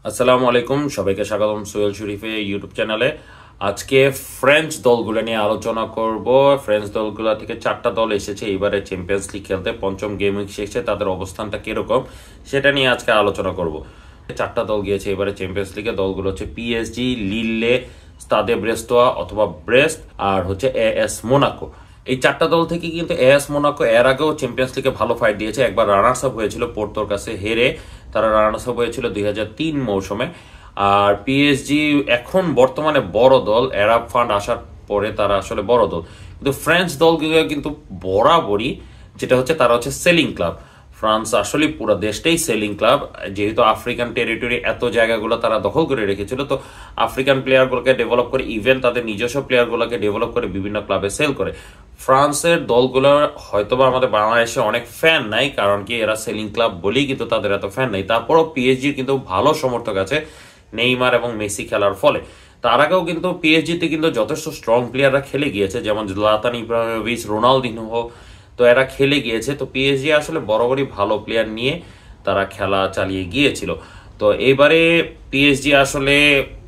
আসসালামু আলাইকুম, সবাইকে স্বাগতম সোহেল শরীফে ইউটিউব চ্যানেলে। আজকে ফ্রেঞ্চ দলগুলো নিয়ে আলোচনা করব। ফ্রেঞ্চ দলগুলো থেকে 4টা দল এসেছে এবারে চ্যাম্পিয়ন্স লিগ খেলতে, পঞ্চম গেম উইক শেষে তাদের অবস্থানটা কিরকম সেটা নিয়ে আজকে আলোচনা করব। 4টা দল গিয়েছে এবারে চ্যাম্পিয়ন্স লিগে। দলগুলো হচ্ছে পিএসজি, লিলে, স্তাদে ব্রেস্তোয়া অথবা ব্রেস্ট, আর হচ্ছে এএস মোনাকো। এই 4টা দল থেকে কিন্তু এএস মোনাকো এর আগেও চ্যাম্পিয়ন্স লিগে ভালো ফাইট দিয়েছে। একবার রানার্স আপ হয়েছিল পোর্তোর কাছে হেরে, তারা রানার্স আপ হয়েছিল 2003 মৌসুমে। আর পিএসজি এখন বর্তমানে বড় দল, অ্যারাব ফান্ড আসার পরে তারা আসলে বড় দল। কিন্তু ফ্রেঞ্চ দলগুলো কিন্তু বরাবরই যেটা হচ্ছে তারা হচ্ছে সেলিং ক্লাব। ফ্রান্স আসলে পুরো দেশটাই সেলিং ক্লাব, যেহেতু আফ্রিকান টেরিটরি এত জায়গাগুলো তারা দখল করে রেখেছিল, তো আফ্রিকান প্লেয়ারগুলোকে ডেভেলপ করে, ইভেন তাদের নিজস্ব প্লেয়ারগুলোকে ডেভেলপ করে বিভিন্ন ক্লাবে সেল করে। ফ্রান্সের দলগুলোর হয়তোবা আমাদের বাংলাদেশে অনেক ফ্যান নাই, কারণ কি এরা সেলিং ক্লাব বলেই কিন্তু তাদের এত ফ্যান নাই। তারপরও পিএসজির কিন্তু ভালো সমর্থক আছে নেইমার এবং মেসি খেলার ফলে। তার আগেও কিন্তু পিএসজিতে কিন্তু যথেষ্ট স্ট্রং প্লেয়াররা খেলে গিয়েছে, যেমন জলাতান ইব্রাহিমোভিচ, রোনালদিনহো, তো এরা খেলে গিয়েছে। তো পিএসজি আসলে বরাবরই ভালো প্লেয়ার নিয়ে তারা খেলা চালিয়ে গিয়েছিল। তো এবারে পিএসজি আসলে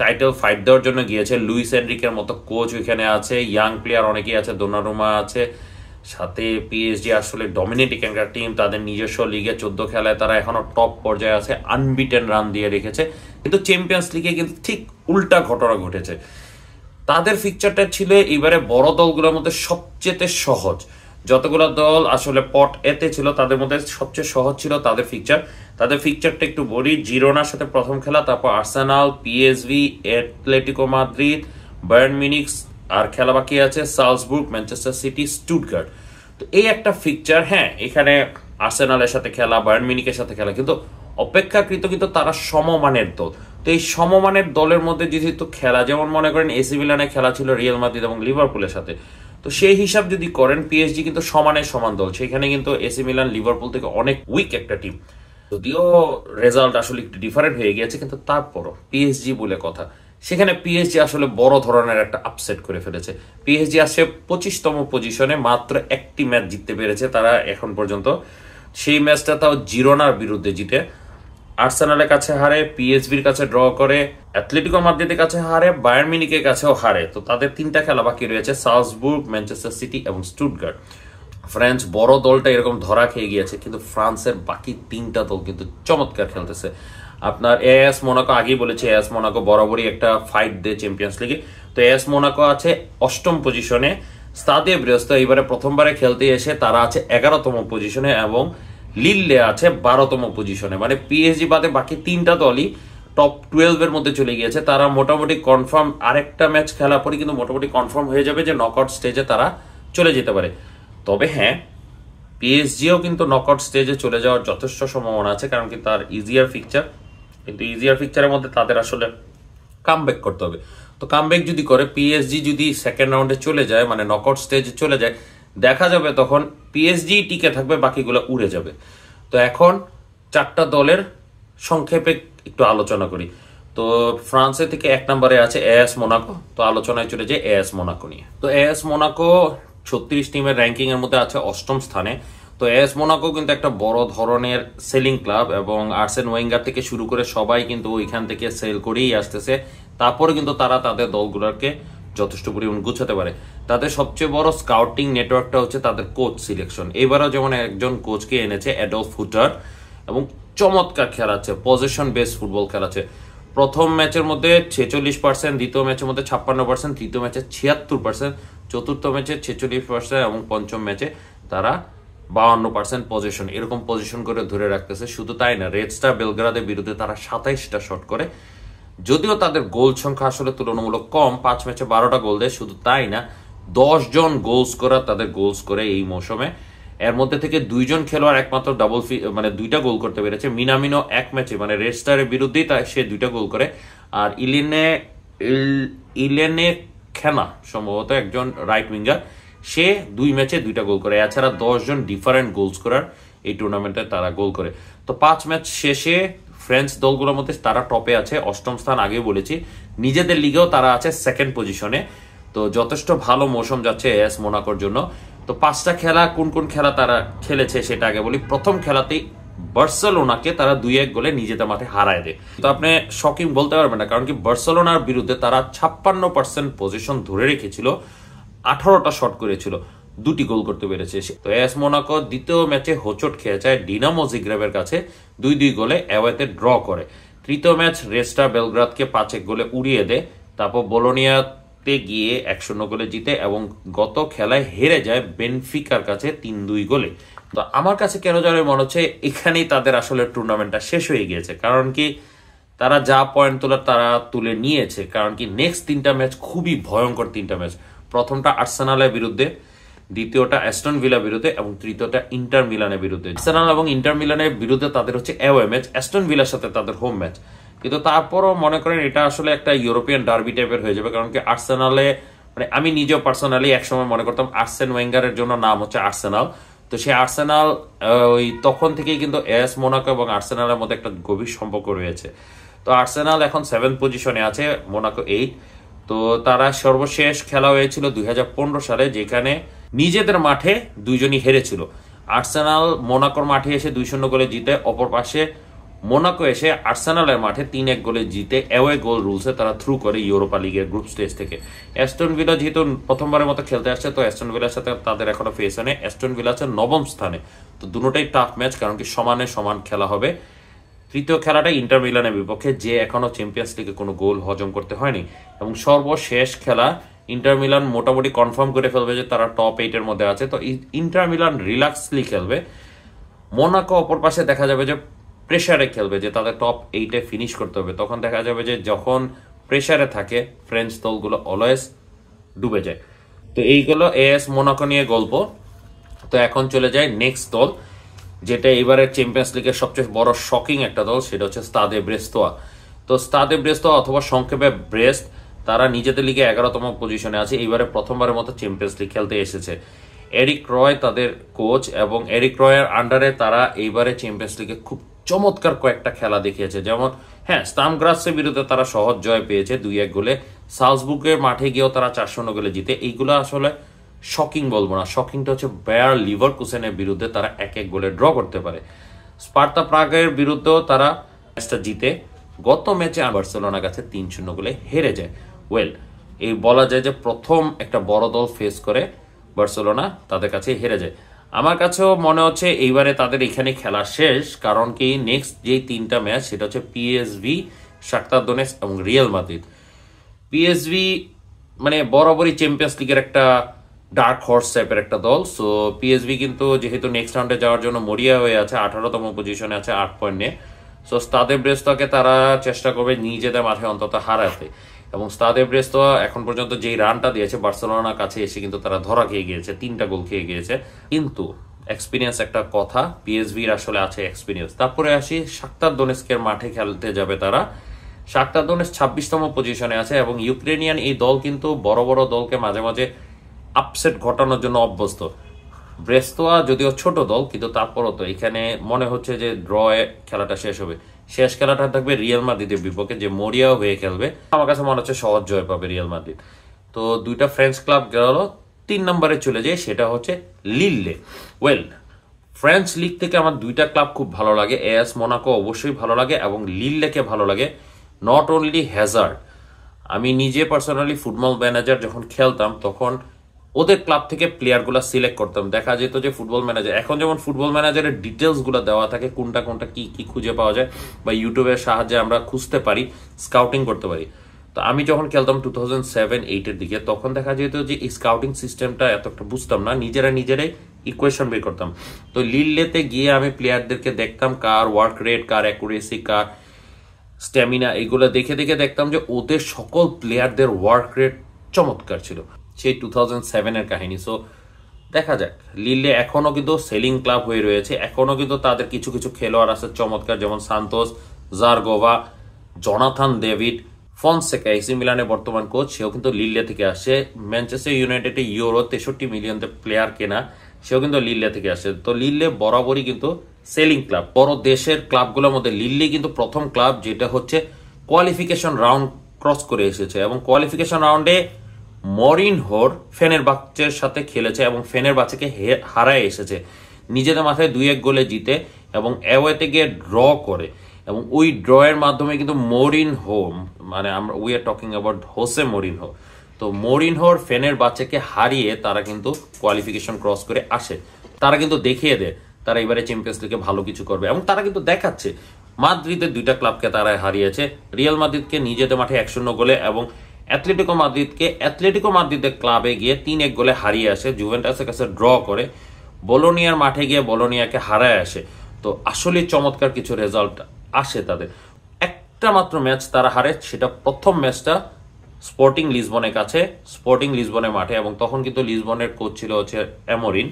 টাইটেল ফাইট দেওয়ার জন্য গিয়েছে। লুইস এনরিকের মতো কোচ ওইখানে আছে, ইয়াং প্লেয়ার অনেকেই আছে, দোনারুমা আছে সাথে। পিএসজি আসলে ডমিনেটিং একটা টিম, তাদের নিজস্ব লিগে 14 খেলায় তারা এখনো টপ পর্যায়ে আছে, আনবিটেন রান দিয়ে রেখেছে। কিন্তু চ্যাম্পিয়ন্স লিগে কিন্তু ঠিক উল্টা ঘটনা ঘটেছে। তাদের ফিকচারটা ছিল এবারে বড় দলগুলোর মধ্যে সবচেয়ে সহজ। যতগুলো দল আসলে পট এতে ছিল তাদের মধ্যে সবচেয়ে সহজ ছিল তাদের ফিকচার। তাদের ফিকচারটা একটু বলি। জিরোনার সাথে প্রথম খেলা, তারপর Arsenal, PSV, Atletico Madrid, Bayern Munich, আর খেলা বাকি আছে সালজবুর্গ, ম্যানচেস্টার সিটি, স্টুটগার্ট। তো এই একটা ফিকচার। হ্যাঁ, এখানে আর্সেনালের সাথে খেলা, বায়ার্ন মিউনিখের সাথে খেলা, কিন্তু অপেক্ষাকৃত কিন্তু তারা সমমানের দল। তো এই সমমানের দলের মধ্যে যেহেতু খেলা, যেমন মনে করেন এসি মিলানে খেলা ছিল রিয়াল মাদ্রিদ এবং লিভারপুলের সাথে, তো সেই হিসাব যদি করেন পিএসজি কিন্তু সমানের সমান দল। সেখানে কিন্তু এসি মিলান লিভারপুল থেকে অনেক উইক একটা টিম, যদিও রেজাল্ট আসলে একটু ডিফারেন্ট হয়ে গিয়েছে, কিন্তু তারপরও পিএসজি বলে কথা। সেখানে পিএসজি আসলে বড় ধরনের একটা আপসেট করে ফেলেছে। পিএসজি আসে 25তম পজিশনে, মাত্র একটি ম্যাচ জিততে পেরেছে তারা এখন পর্যন্ত। সেই ম্যাচটা তাও জিরোনার বিরুদ্ধে জিতে। আর্সেনালের কাছে হারে, পিএসভির কাছে ড্র করে, অ্যাটলেটিকো মাদ্রিদের কাছে হারে, বায়ার্ন মিউনিখের কাছেও হারে। তো তাদের 3টা খেলা বাকি রয়েছে, সালজবুর্গ, ম্যানচেস্টার সিটি এবং স্টুটগার্ট। ফ্রান্স বড় দলটা এরকম ধরা খেয়ে গিয়েছে, কিন্তু ফ্রান্সের বাকি 3টা দল কিন্তু চমৎকার খেলতেছে। আপনার এএস মোনাকো, আগেই বলেছে এএস মোনাকো বরাবরই একটা ফাইট দেয় চ্যাম্পিয়ন্স লিগে। তো এএস মোনাকো আছে 8ম পজিশনে। স্তাদে ব্রেস্তো এবারে প্রথমবারে খেলতে এসে তারা আছে 11তম পজিশনে, এবং লিলে আছে 12তম পজিশনে। মানে পিএসজি বাদে বাকি 3টা দলই টপ 12 এর মধ্যে চলে গিয়েছে। তারা মোটামুটি কনফার্ম, আরেকটা ম্যাচ খেলা পরে কিন্তু মোটামুটি কনফার্ম হয়ে যাবে যে নকআউট স্টেজে তারা চলে যেতে পারে। তবে হ্যাঁ, পিএসজিও কিন্তু নকআউট স্টেজে চলে যাওয়ার যথেষ্ট সম্ভাবনা আছে, কারণ কি তার ইজিয়ার ফিকচার। কিন্তু ইজিয়ার ফিকচারের মধ্যে তাদের আসলে কামব্যাক করতে হবে। তো কামব্যাক যদি করে, পিএসজি যদি সেকেন্ড রাউন্ডে চলে যায়, মানে নকআউট স্টেজে চলে যায়, দেখা যাবে তখন পিএসজি টিকে থাকবে, বাকিগুলো উড়ে যাবে। তো এখন 4টা দলের সংক্ষেপে একটু আলোচনা করি। তো ফ্রান্সের থেকে 1 নম্বরে আছে এএস মোনাকো। তো আলোচনায় চলে যায় এএস মোনাকো নিয়ে। তো এএস মোনাকো 36 টিমের র্যাঙ্কিং এর মধ্যে আছে 8ম স্থানে। তো এএস মোনাকো কিন্তু একটা বড় ধরনের সেলিং ক্লাব, এবং আর্সেন ওয়েঙ্গার থেকে শুরু করে সবাই কিন্তু ওইখান থেকে সেল করেই আসতেছে। তারপরে কিন্তু তারা তাদের দলগুলোকে যথেষ্ট পরিমাণ গুছাতে পারে। তাদের সবচেয়ে বড় স্কাউটিং নেটওয়ার্কটা হচ্ছে তাদের কোচ সিলেকশন। এবারও যেমন একজন কোচকে এনেছে, অ্যাডলফ হুটার, এবং চমৎকার খেলাচ্ছে, পজিশন বেস ফুটবল খেলাচ্ছে। প্রথম ম্যাচের মধ্যে 46%, দ্বিতীয় ম্যাচের মধ্যে 56%, তৃতীয় ম্যাচে 76%, চতুর্থ ম্যাচে 46%, এবং পঞ্চম ম্যাচে তারা 52% পজিশন, এরকম পজিশন করে ধরে রাখতেছে। শুধু তাই না, রেড স্টার বেলগ্রাদের বিরুদ্ধে তারা 27টা শট করে। যদিও তাদের গোল সংখ্যা আসলে তুলনামূলক কম, 5 ম্যাচে 12টা গোল দেয়। শুধু তাই না, 10 জন গোল স্কোরার তাদের গোলস করে এই মৌসুমে। এর মধ্যে থেকে 2 জন খেলোয়াড় একমাত্র মানে 2টা গোল করতে পেরেছে। মিনামিনো এক ম্যাচে, মানে রেড স্টারের বিরুদ্ধেই সে 2টা গোল করে। আর ইলেনে খেনা সম্ভবত একজন রাইট উইঙ্গার, সে 2 ম্যাচে 2টা গোল করে। এছাড়া 10 জন ডিফারেন্ট গোল স্কোরার এই টুর্নামেন্টে তারা গোল করে। তো 5 ম্যাচ শেষে ফ্রেঞ্চ দলগুলোর মধ্যে তারা টপে আছে, 8ম স্থান। আগেও বলেছি, নিজেদের লিগেও তারা আছে 2nd পজিশনে। তো যথেষ্ট ভালো মৌসুম যাচ্ছে এএস মোনাকোর জন্য। তো 5টা খেলা, কোন কোন খেলা তারা খেলেছে সেটা আগে বলি। প্রথম খেলাতেই বার্সেলোনাকে তারা 2-1 গোলে নিজেদের মাঠে হারায় দেয়। তো আপনি শকিং বলতে পারবেন না, কারণ কি বার্সেলোনার বিরুদ্ধে তারা 56% পজিশন ধরে রেখেছিল, 18টা শট করেছিল, 2টি গোল করতে পেরেছে। তো এস মোনাকো দ্বিতীয় ম্যাচে হোঁচট খেয়ে যায় ডিনামো জিগ্রেবের কাছে, 2-2 গোলে অ্যাওয়েতে ড্র করে। তৃতীয় ম্যাচ রেস্টা বেলগ্রাদকে 5-1 গোলে উড়িয়ে দেয়। তারপর বোলোনিয়াতে গিয়ে 1-0 গোলে জিতে এবং গত খেলায় হেরে যায় বেনফিকার কাছে 3-2 গোলে। তো আমার কাছে কেন জানি মনে হচ্ছে এখানেই তাদের আসলে টুর্নামেন্টটা শেষ হয়ে গিয়েছে, কারণ কি তারা যা পয়েন্ট তোলার তারা তুলে নিয়েছে। কারণ কি নেক্সট 3টা ম্যাচ খুবই ভয়ঙ্কর 3টা ম্যাচ। প্রথমটা আর্সেনালের বিরুদ্ধে, দ্বিতীয়টা অ্যাস্টন ভিলা বিরুদ্ধে এবং তৃতীয়টা ইন্টার মিলানের বিরুদ্ধে। আর্সেনাল এবং ইন্টার মিলানের বিরুদ্ধে তাদের হচ্ছে অ্যাওয়ে ম্যাচ, অ্যাস্টন ভিলার সাথে তাদের হোম ম্যাচ। কিন্তু তারপরও মনে করেন এটা আসলে একটা ইউরোপিয়ান ডার্বি টাইপের হয়ে যাবে, কারণ কি আর্সেনালে মানে আমি নিজেও পার্সোনালি একসময় মনে করতাম আর্সেন ওয়েঙ্গারের জন্য নাম হচ্ছে আর্সেনাল। তো সেই আর্সেনাল ওই তখন থেকেই কিন্তু এস মোনাকো এবং আর্সেনালের মধ্যে একটা গভীর সম্পর্ক রয়েছে। তো আর্সেনাল এখন 7th পজিশনে আছে, মোনাকো 8। তো তারা সর্বশেষ খেলা হয়েছিল 2015 সালে, যেখানে নিজেদের মাঠে দুইজনই হেরেছিল। আর্সেনাল মোনাকোর মাঠে এসে 2-0 গোলে জিতে, অপর পাশে মোনাকো এসে আর্সেনালের মাঠে 3-1 গোলে জিতে অ্যাওয়ে গোল রুলসে তারা থ্রু করে ইউরোপা লিগের গ্রুপ স্টেজ থেকে। অ্যাস্টন ভিলা যেহেতু প্রথমবারের মতো খেলতে আসছে, তো অ্যাস্টন ভিলার সাথে তাদের এখনো ফেস হয়নি। অ্যাস্টন ভিলা আছে 9ম স্থানে। তো দুটোটাই টাফ ম্যাচ, কারণ কি সমানে সমান খেলা হবে। তৃতীয় খেলাটা ইন্টার মিলানের বিপক্ষে, যে এখনো চ্যাম্পিয়ন্স লিগে কোনো গোল হজম করতে হয়নি। এবং সর্বশেষ খেলা ইন্টার মিলান মোটামুটি কনফার্ম করে ফেলবে যে তারা টপ 8-এর মধ্যে আছে। তো ইন্টার মিলান রিল্যাক্সলি খেলবে। মোনাকো অপর পাশে দেখা যাবে যে প্রেসারে খেলবে, যে তাদের টপ 8-এ ফিনিশ করতে হবে। তখন দেখা যাবে যে যখন প্রেসারে থাকে ফ্রেঞ্চ দলগুলো অলওয়েজ ডুবে যায়। তো এইগুলো এএস মোনাকো নিয়ে গল্প। তো এখন চলে যায় নেক্সট দল, যেটা এবারের চ্যাম্পিয়ন্স লিগের সবচেয়ে বড় শকিং একটা দল, সেটা হচ্ছে স্তাদে ব্রেস্তোয়া। তো স্তাদে ব্রেস্তোয়া অথবা সংক্ষেপে ব্রেস্ট, তারা নিজেদের লিগে 11তম পজিশনে আছে। এইবারে প্রথমবারের মতো চ্যাম্পিয়ন্স লিগ খেলতে এসেছে। এরিক রয় তাদের কোচ, এবং এরিক রয়ের আন্ডারে তারা এইবারে চ্যাম্পিয়ন্স লিগে খুব চমৎকার কয়েকটা খেলা দেখিয়েছে। যেমন হ্যাঁ, স্টামগ্রাসের বিরুদ্ধে তারা সহজ জয় পেয়েছে 2-1 গোলে। সালজবুর্গের মাঠে গিয়েও তারা 4-0 গোলে জিতে। এইগুলো আসলে শকিং বলবো না, শকিংটা হচ্ছে বায়ার লিভারকুসেনের বিরুদ্ধে তারা 1-1 গোলে ড্র করতে পারে। স্পার্তা প্রাগের বিরুদ্ধেও তারা ম্যাচটা জিতে। গত ম্যাচে বার্সেলোনার কাছে 3-0 গোলে হেরে যায়। ওয়েল, এই বলা যায় যে প্রথম একটা বড় দল ফেস করে বার্সেলোনা তাদের কাছে হেরে যায়। আমার কাছেও মনে হচ্ছে এইবারে তাদের এখানে খেলা শেষ, কারণ কি নেক্সট যে 3টা ম্যাচ সেটা হচ্ছে পিএসভি, শাখতার দোনেস্ক এবং রিয়াল মাদ্রিদ। পিএসভি মানে বরাবরই চ্যাম্পিয়ন্স লিগের একটা ডার্ক হর্স টাইপের একটা দল। সো পিএসভি কিন্তু যেহেতু নেক্সট রাউন্ডে যাওয়ার জন্য মরিয়া হয়ে আছে, 18তম পজিশনে আছে 8 পয়েন্ট নিয়ে। সো স্তাদে ব্রেস্তোয়াকে তারা চেষ্টা করবে নিজেদের মাঠে অন্তত হারাতে। এবং স্তাদে ব্রেস্তোয়া এখন পর্যন্ত যেই রানটা দিয়েছে বার্সেলোনার কাছে এসে কিন্তু তারা ধরা খেয়ে গিয়েছে, 3টা গোল খেয়ে গিয়েছে। কিন্তু এক্সপিরিয়েন্স একটা কথা, পিএসভির আসলে আছে এক্সপিরিয়েন্স। তারপরে আসি শাখতার দোনেস্কের মাঠে খেলতে যাবে তারা। শাখতার দোনেস্ক 26তম পজিশনে আছে, এবং ইউক্রেনিয়ান এই দল কিন্তু বড় বড় দলকে মাঝে মাঝে আপসেট ঘটানোর জন্য অভ্যস্ত। ব্রেস্তোয়া যদিও ছোট দল, কিন্তু তারপরও তো এখানে মনে হচ্ছে যে ড্রয়ে খেলাটা শেষ হবে। শেষ খেলাটা থাকবে রিয়াল মাদ্রিদের বিপক্ষে, যে মরিয়াও হয়ে খেলবে। আমার কাছে মনে হচ্ছে সহজ জয় পাবে রিয়াল মাদ্রিদ। তো 2টা ফ্রেঞ্চ ক্লাব গেল, 3 নম্বরে চলে যায়, সেটা হচ্ছে লিল্লে। ওয়েল, ফ্রেঞ্চ লিগ থেকে আমার 2টা ক্লাব খুব ভালো লাগে। এএস মোনাকো অবশ্যই ভালো লাগে, এবং লিল্লেকে ভালো লাগে। নট অনলি হ্যাজার্ড, আমি নিজে পার্সোনালি ফুটবল ম্যানেজার যখন খেলতাম তখন ওদের ক্লাব থেকে প্লেয়ারগুলো সিলেক্ট করতাম। দেখা যেত যে ফুটবল ম্যানেজার, এখন যেমন ফুটবল ম্যানেজারের ডিটেলসগুলো দেওয়া থাকে, কোনটা কোনটা কি কি খুঁজে পাওয়া যায়, বা ইউটিউবের সাহায্যে আমরা খুঁজতে পারি, স্কাউটিং করতে পারি। তো আমি যখন খেলতাম 2007-8-এর দিকে, তখন দেখা যেত যে এই স্কাউটিং সিস্টেমটা এতটা বুঝতাম না, নিজেরাই ইকুয়েশন বের করতাম। তো লিল্লেতে গিয়ে আমি প্লেয়ারদেরকে দেখতাম, কার ওয়ার্ক রেট, কার অ্যাকুরেসি, কার স্ট্যামিনা, এগুলো দেখে দেখতাম যে ওদের সকল প্লেয়ারদের ওয়ার্ক রেট চমৎকার ছিল। সেই 2007-এর কাহিনী। সো দেখা যাক, লিল্লে এখনো কিন্তু সেলিং ক্লাব হয়ে রয়েছে, এখনো কিন্তু তাদের কিছু কিছু খেলোয়াড় আছে চমৎকার, যেমন সান্তোস, জারগোভা, জনাথান ডেভিড, ফনসেকা, এসি মিলানের বর্তমান কোচ, সেও কিন্তু লিল্লে থেকে আসছে। ম্যানচেস্টার ইউনাইটেডে ইউরো 63 মিলিয়ন প্লেয়ার কেনা, সেও কিন্তু লিল্লে থেকে আসছে। তো লিল্লে বরাবরই কিন্তু সেলিং ক্লাব। বড় দেশের ক্লাবগুলোর মধ্যে লিল্লে কিন্তু প্রথম ক্লাব যেটা হচ্ছে কোয়ালিফিকেশন রাউন্ড ক্রস করে এসেছে, এবং কোয়ালিফিকেশন রাউন্ডে মরিনহোর ফেনেরবাচের সাথে খেলেছে এবং ফেনেরবাচেকে হারায় এসেছে। নিজেদের মাথায় 2-1 গোলে জিতে এবং অ্যাওয়েতে গিয়ে ড্র করে এবং ওই ড্রয়ের মাধ্যমে কিন্তু মরিনহো, মানে আমরা we are talking about Jose Mourinho, তো মরিনহোর ফেনেরবাচেকে হারিয়ে তারা কিন্তু কোয়ালিফিকেশন ক্রস করে আসে। তারা কিন্তু দেখিয়ে দেয় তারা এবারে চ্যাম্পিয়ন্স লিগে ভালো কিছু করবে এবং তারা কিন্তু দেখাচ্ছে। মাদ্রিদের দুইটা ক্লাবকে তারা হারিয়েছে, রিয়াল মাদ্রিদকে নিজেদের মাঠে 1-0 গোলে এবং অ্যাথলেটিকো মাদ্রিদের ক্লাবে গিয়ে 3-1 গোলে হারিয়ে আসে, জুভেন্টাসের কাছে ড্র করে বোলোনিয়ার মাঠে গিয়ে বোলোনিয়াকে হারায় আসে। তো আসলে চমৎকার কিছু রেজাল্ট আসে তাদের। একটা মাত্র ম্যাচ তারা হারে, সেটা প্রথম ম্যাচটা স্পোর্টিং লিসবনের কাছে, স্পোর্টিং লিসবনের মাঠে, এবং তখন কিন্তু লিসবনের কোচ ছিল হচ্ছে অ্যামোরিন।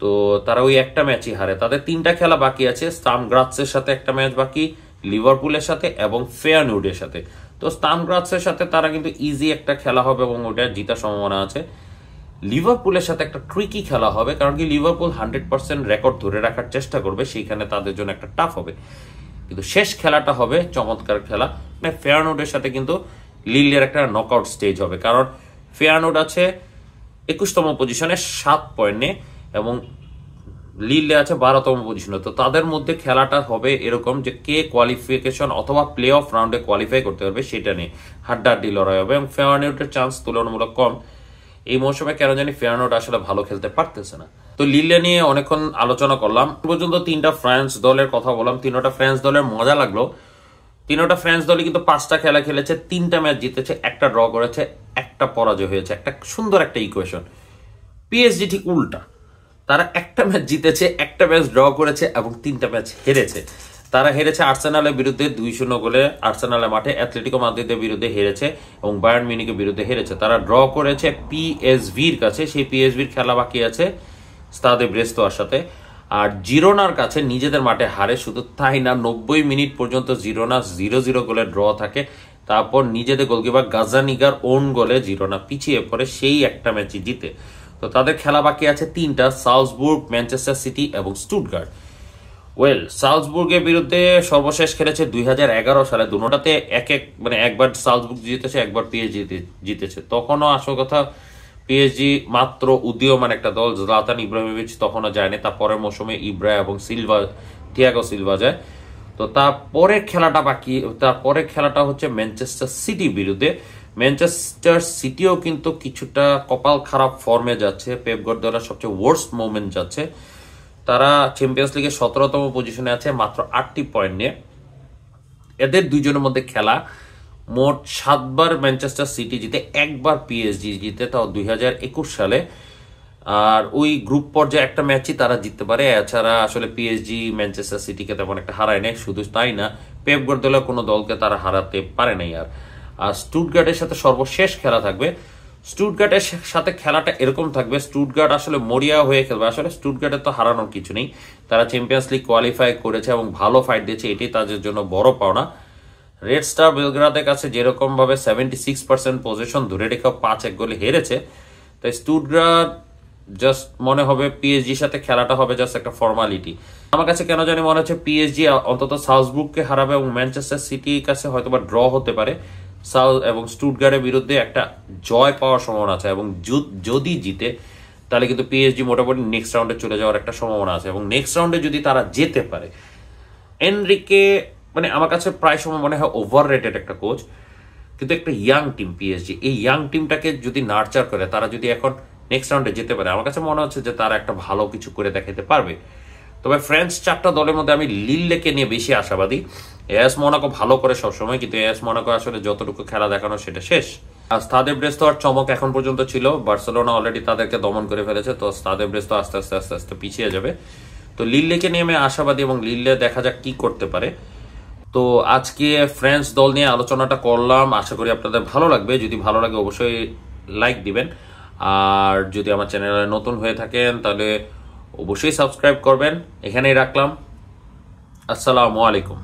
তো তারা ওই একটা ম্যাচই হারে। তাদের 3টা খেলা বাকি আছে, স্টাম গ্রাৎসের সাথে একটা ম্যাচ বাকি, লিভারপুলের সাথে এবং ফেয়ারনুডের সাথে। তো স্টাম গ্রাৎসের সাথে তারা কিন্তু ইজি একটা খেলা হবে এবং ওটা জিতার সম্ভাবনা আছে। লিভারপুলের সাথে একটা ট্রিকি খেলা হবে, কারণ কি লিভারপুল 100% রেকর্ড ধরে রাখার চেষ্টা করবে, সেইখানে তাদের জন্য একটা টাফ হবে। কিন্তু শেষ খেলাটা হবে চমৎকার খেলা, মানে ফেয়ারনুডের সাথে কিন্তু লিলের একটা নকআউট স্টেজ হবে, কারণ ফেয়ারনুড আছে 21তম পজিশনে 7 পয়েন্টে এবং লিলে আছে 12তম পজিশনে। তো তাদের মধ্যে খেলাটা হবে এরকম যে কে কোয়ালিফিকেশন অথবা প্লে অফ রাউন্ডে কোয়ালিফাই করতে পারবে সেটা নিয়ে হাড্ডাহাড্ডি লড়াই হবে এবং ফেয়ারনুডের চান্স তুলনামূলক কম। এই মৌসুমে কেন জানি ফেয়ারনুড আসলে ভালো খেলতে পারতেছে না। তো লিলে নিয়ে অনেকক্ষণ আলোচনা করলাম, পর্যন্ত 3টা ফ্রান্স দলের কথা বললাম। 3টা ফ্রান্স দলের মজা লাগলো। 3টা ফ্রান্স দলই কিন্তু 5টা খেলা খেলেছে, 3টা ম্যাচ জিতেছে, একটা ড্র করেছে, একটা পরাজয় হয়েছে। একটা সুন্দর একটা ইকুয়েশন। পিএসজি ঠিক উল্টা, তারা একটা ম্যাচ জিতেছে, একটা ম্যাচ ড্র করেছে এবং 3টা ম্যাচ হেরেছে। তারা হেরেছে আর্সেনালের বিরুদ্ধে 2-0 গোলে, আর্সেনালের মাঠে অ্যাথলেটিকো মাদ্রিদের বিরুদ্ধে হেরেছে এবং বায়ার্ন মিউনিখের বিরুদ্ধে হেরেছে। তারা ড্র করেছে পিএসভির কাছে, সেই পিএসভির খেলা বাকি আছে স্তাদে ব্রেস্তোয়ার সাথে। আর জিরোনার কাছে নিজেদের মাঠে হারে, শুধু তাই না 90 মিনিট পর্যন্ত জিরোনা 0-0 গোলে ড্র থাকে। তারপর নিজেদের গোলকিপার গাজানিগার ওন গোলে জিরোনা পিছিয়ে পড়ে, সেই একটা ম্যাচই জিতে। তো তাদের খেলা বাকি আছে 3টা, সালজবুর্গ, ম্যানচেস্টার সিটি এবং স্টুটগার্ট। সালজবুর্গের বিরুদ্ধে সর্বশেষ খেলেছে 2011 সালে, দুটোটাতে মানে একবার সালজবুর্গ জিতেছে, একবার পিএসজি জিতেছে। তখনও আসল কথা পিএসজি মাত্র উদীয়মান একটা দল, জলাতান ইব্রাহিমোভিচ তখনও যায়নি। তারপরের মৌসুমে ইব্রা এবং থিয়াগো সিলভা যায়। তো তারপরের খেলাটা হচ্ছে ম্যানচেস্টার সিটির বিরুদ্ধে। ম্যানচেস্টার সিটিও কিন্তু কিছুটা কপাল খারাপ ফর্মে যাচ্ছে, পেপ গার্দিওলার সবচেয়ে ওয়ার্স্ট মোমেন্ট যাচ্ছে। তারা চ্যাম্পিয়ন্স লিগে 17তম পজিশনে আছে, মাত্র 8টি পয়েন্ট নিয়ে। এদের দুইজনের মধ্যে খেলা, মোট 7বার ম্যানচেস্টার সিটি জিতে, একবার পিএসজি জিতে, তাও 2021 সালে। আর ওই গ্রুপ পর্যায়ে একটা ম্যাচই তারা জিততে পারে, এছাড়া আসলে পিএসজি ম্যানচেস্টার সিটিকে তেমন একটা হারায় নাই। শুধু তাই না, পেপ গার্দিওলা কোনো দলকে তারা হারাতে পারে নাই। আর স্টুটগার্টের সাথে সর্বশেষ খেলা থাকবে। স্টুটগার্টের সাথে খেলাটা এরকম থাকবে, স্টুটগার্ট আসলে মরিয়া হয়ে খেলবে। আসলে স্টুটগার্টের তো হারানোর কিছু নেই, তারা চ্যাম্পিয়ন্স লিগ কোয়ালিফাই করেছে এবং ভালো ফাইট দিয়েছে, এটাই তাদের জন্য বড় পাওনা। রেড স্টার বেলগ্রাদের কাছে যেরকম ভাবে 76% পজিশন ধরে রেখেও 5-1 গোলে হেরেছে, তাই স্টুটগার্ট জাস্ট মনে হবে পিএসজির সাথে খেলাটা হবে জাস্ট একটা ফর্মালিটি। আমার কাছে কেন জানি মনে হচ্ছে পিএসজি অন্তত সালজবুর্গকে হারাবে এবং ম্যানচেস্টার সিটির কাছে হয়তোবা ড্র হতে পারে। এবং স্টুটগার্টের বিরুদ্ধে একটা জয় পাওয়ার সম্ভাবনা আছে এবং যদি জিতে তাহলে কিন্তু পিএসজি মোটামুটি নেক্সট রাউন্ডে চলে যাওয়ার একটা সম্ভাবনা আছে। এবং নেক্সট রাউন্ডে যদি তারা যেতে পারে, এনরিকে মানে আমার কাছে প্রায় সময় মনে হয় ওভার রেটেড একটা কোচ, কিন্তু একটা ইয়াং টিম পিএসজি, এই ইয়াং টিমটাকে যদি নার্চার করে, তারা যদি এখন নেক্সট রাউন্ডে যেতে পারে, আমার কাছে মনে হচ্ছে যে তারা একটা ভালো কিছু করে দেখাতে পারবে। তবে ফ্রেঞ্চ 4টা দলের মধ্যে আমি লিলকে নিয়ে বেশি আশাবাদী। এএস মোনাকো ভালো করে সবসময়, কিন্তু এএস মোনাকো আসলে যতটুকু খেলা দেখানো সেটা শেষ। আর স্তাদে ব্রেস্তোয়ার চমক এখন পর্যন্ত ছিল, বার্সেলোনা অলরেডি তাদেরকে দমন করে ফেলেছে, তো স্তাদে ব্রেস্তো আস্তে আস্তে পিছিয়ে যাবে। তো লিলকে নিয়ে আমি আশাবাদী এবং লিলে দেখা যাক কি করতে পারে। তো আজকে ফ্রেঞ্চ দল নিয়ে আলোচনাটা করলাম, আশা করি আপনাদের ভালো লাগবে। যদি ভালো লাগে অবশ্যই লাইক দিবেন, আর যদি আমার চ্যানেলে নতুন হয়ে থাকেন তাহলে অবশ্যই সাবস্ক্রাইব করবেন। এখানেই রাখলাম, আসসালামু আলাইকুম।